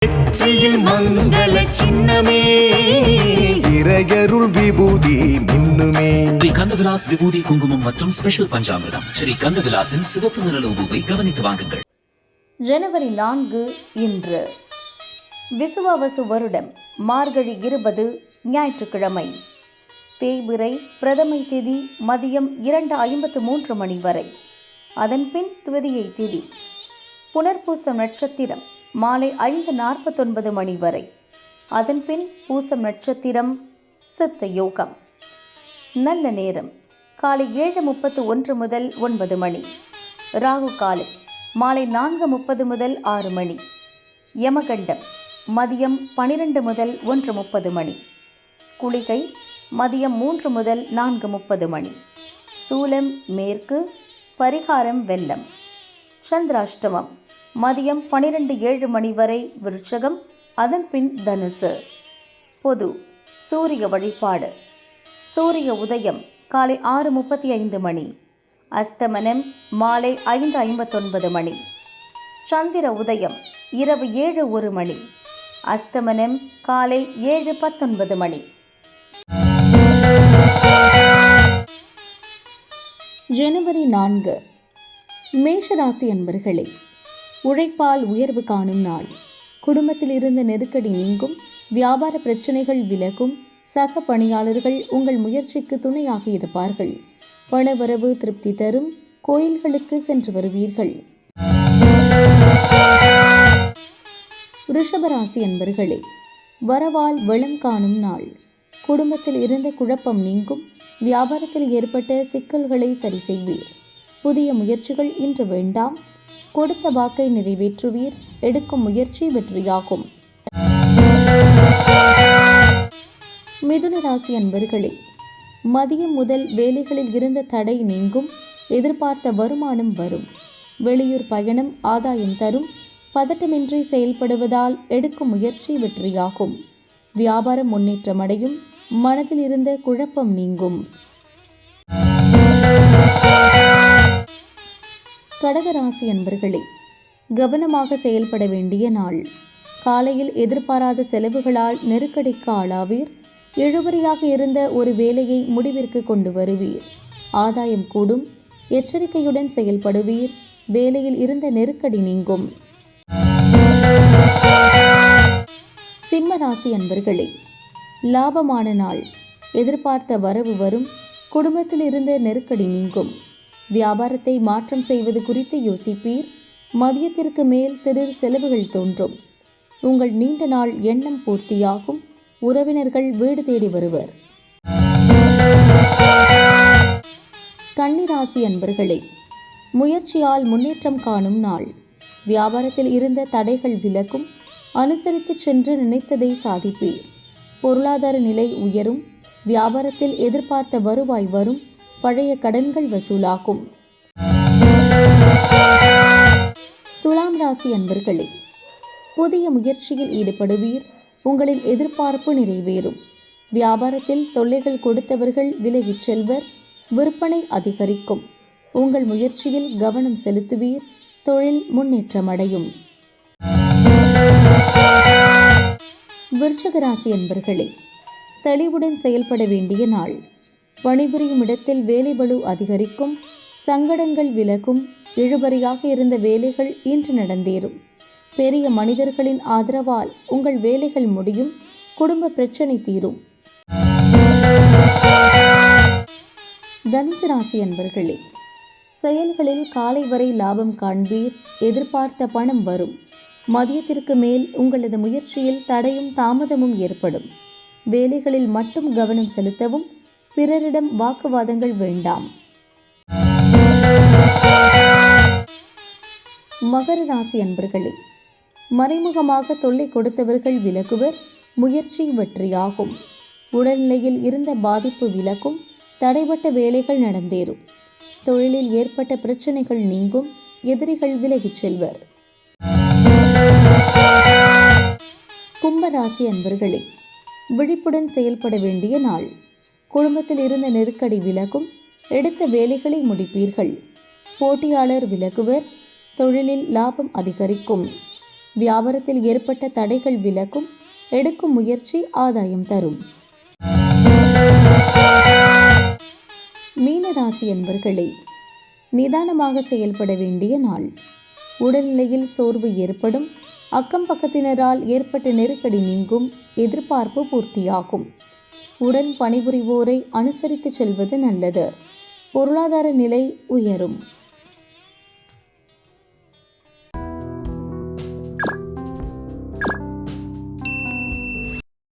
வெற்றியில் மங்கள சின்னமே இறையருள் விபூதி மின்னுமே. ஸ்ரீ கந்தவிலாஸ் விபூதி குங்குமம் மற்றும் ஸ்பெஷல் பஞ்சாமிர்தம் ஸ்ரீ கந்தவிலாசின் சிவப்பு நிற லோகோவை கவனித்து வாங்குங்கள். ஜனவரி 4 இன்று விசுவாவசு வருடம் மார்கழி 20 ஞாயிற்றுக்கிழமை. தேய்பிறை பிரதமை திதி மதியம் 2:53 மணி வரை. அதன்பின் துவிதியை திதி. புனர்பூசம் நட்சத்திரம் மாலை 5:49 மணி வரை. அதன்பின் பூசம் நட்சத்திரம் சித்த யோகம். நல்ல நேரம் காலை 7:31 முதல் 9 மணி. ராகு காலம் மாலை 4:30 முதல் 6 மணி. யமகண்டம் மதியம் 12 முதல் 1:30 மணி. குளிகை மதியம் 3 முதல் 4:30 மணி. சூலம் மேற்கு. பரிகாரம் வெல்லம். சந்திராஷ்டமம் மதியம் 12:07 மணி வரை விருச்சகம். அதன்பின் தனுசு. பொது சூரிய வழிபாடு. சூரிய உதயம் காலை 6:35 மணி. அஸ்தமனம் மாலை 5:59 மணி. சந்திர உதயம் இரவு 7:01 மணி. அஸ்தமனம் காலை 7:19 மணி. ஜனவரி 4 மேஷராசி அன்பர்களே, உழைப்பால் உயர்வு காணும் நாள். குடும்பத்தில் இருந்த நெருக்கடி நீங்கும். வியாபார பிரச்சனைகள் விலகும். சக பணியாளர்கள் உங்கள் முயற்சிக்கு துணையாக இருப்பார்கள். பணவரவு திருப்தி தரும். கோயில்களுக்கு சென்று வருவீர்கள். ரிஷபராசி அன்பர்களே, வரவால் வளம் காணும் நாள். குடும்பத்தில் இருந்த குழப்பம் நீங்கும். வியாபாரத்தில் ஏற்பட்ட சிக்கல்களை சரி செய்வீர். புதிய முயற்சிகள் இன்று வேண்டாம். கொடுத்த வாக்கை நிறைவேற்றுவீர். எடுக்கும் முயற்சி வெற்றியாகும். மிதுன ராசி அன்பர்களே, மதியம் முதல் வேலைகளில் இருந்த தடை நீங்கும். எதிர்பார்த்த வருமானம் வரும். வெளியூர் பயணம் ஆதாயம் தரும். பதட்டமின்றி செயல்படுவதால் எடுக்கும் முயற்சி வெற்றியாகும். வியாபாரம் முன்னேற்றமடையும். மனதில் இருந்த குழப்பம் நீங்கும். கடகராசி அன்பர்களே, கவனமாக செயல்பட வேண்டிய நாள். காலையில் எதிர்பாராத செலவுகளால் நெருக்கடிக்கு ஆளாவீர். இழுபறியாக இருந்த ஒரு வேலையை முடிவிற்கு கொண்டு வருவீர். ஆதாயம் கூடும். எச்சரிக்கையுடன் செயல்படுவீர். வேலையில் இருந்த நெருக்கடி நீங்கும். சிம்மராசி அன்பர்களே, லாபமான நாள். எதிர்பார்த்த வரவு வரும். குடும்பத்தில் இருந்த நெருக்கடி நீங்கும். வியாபாரத்தை மாற்றம் செய்வது குறித்து யோசிப்பீர். மதியத்திற்கு மேல் திடீர் செலவுகள் தோன்றும். உங்கள் நீண்ட நாள் எண்ணம் பூர்த்தியாகும். உறவினர்கள் வீடு தேடி வருவர். கன்னிராசி அன்பர்களே, முயற்சியால் முன்னேற்றம் காணும் நாள். வியாபாரத்தில் இருந்த தடைகள் விலகும். அனுசரித்து சென்று நினைத்ததை சாதிப்பீர். பொருளாதார நிலை உயரும். வியாபாரத்தில் எதிர்பார்த்த வருவாய் வரும். பழைய கடன்கள் வசூலாகும். துலாம் ராசி அன்பர்களே, புதிய முயற்சியில் ஈடுபடுவீர். உங்களின் எதிர்பார்ப்பு நிறைவேறும். வியாபாரத்தில் தொல்லைகள் கொடுத்தவர்கள் விலகிச் செல்வர். விற்பனை அதிகரிக்கும். உங்கள் முயற்சியில் கவனம் செலுத்துவீர். தொழில் முன்னேற்றமடையும். விருச்சிக ராசி அன்பர்களே, தெளிவுடன் செயல்பட வேண்டிய நாள். பணிபுரியும் இடத்தில் வேலை பளு அதிகரிக்கும். சங்கடங்கள் விலகும். இழுபறியாக இருந்த வேலைகள் இன்று நடந்தேறும். பெரிய மனிதர்களின் ஆதரவால் உங்கள் வேலைகள் முடியும். குடும்ப பிரச்சனை தீரும். தனுசு ராசி அன்பர்களே, செயல்களில் காலை வரை லாபம் காண்பீர். எதிர்பார்த்த பணம் வரும். மதியத்திற்கு மேல் உங்களது முயற்சியில் தடையும் தாமதமும் ஏற்படும். வேலைகளில் மட்டும் கவனம் செலுத்தவும். பிறரிடம் வாக்குவாதங்கள் வேண்டாம். மகர ராசி அன்பர்களே, மறைமுகமாக தொல்லை கொடுத்தவர்கள் விலகுவர். முயற்சி வெற்றியாகும். உடல்நிலையில் இருந்த பாதிப்பு விலகும். தடைபட்ட வேலைகள் நடந்தேறும். தொழிலில் ஏற்பட்ட பிரச்சனைகள் நீங்கும். எதிரிகள் விலகிச் செல்வர். கும்பராசி அன்பர்களே, விழிப்புடன் செயல்பட வேண்டிய நாள். குடும்பத்தில் இருந்த நெருக்கடி விலகும். எடுத்த வேலைகளை முடிப்பீர்கள். போட்டியாளர் விலகுவர். தொழிலில் லாபம் அதிகரிக்கும். வியாபாரத்தில் ஏற்பட்ட தடைகள் விலக்கும். எடுக்கும் முயற்சி ஆதாயம் தரும். மீனராசி அன்பர்களே, நிதானமாக செயல்பட வேண்டிய நாள். உடல்நிலையில் சோர்வு ஏற்படும். அக்கம் பக்கத்தினரால் ஏற்பட்ட நெருக்கடி நீங்கும். எதிர்பார்ப்பு பூர்த்தியாகும். உடன் பணிபுரிவோரை அனுசரித்து செல்வது நல்லது. பொருளாதார நிலை உயரும்.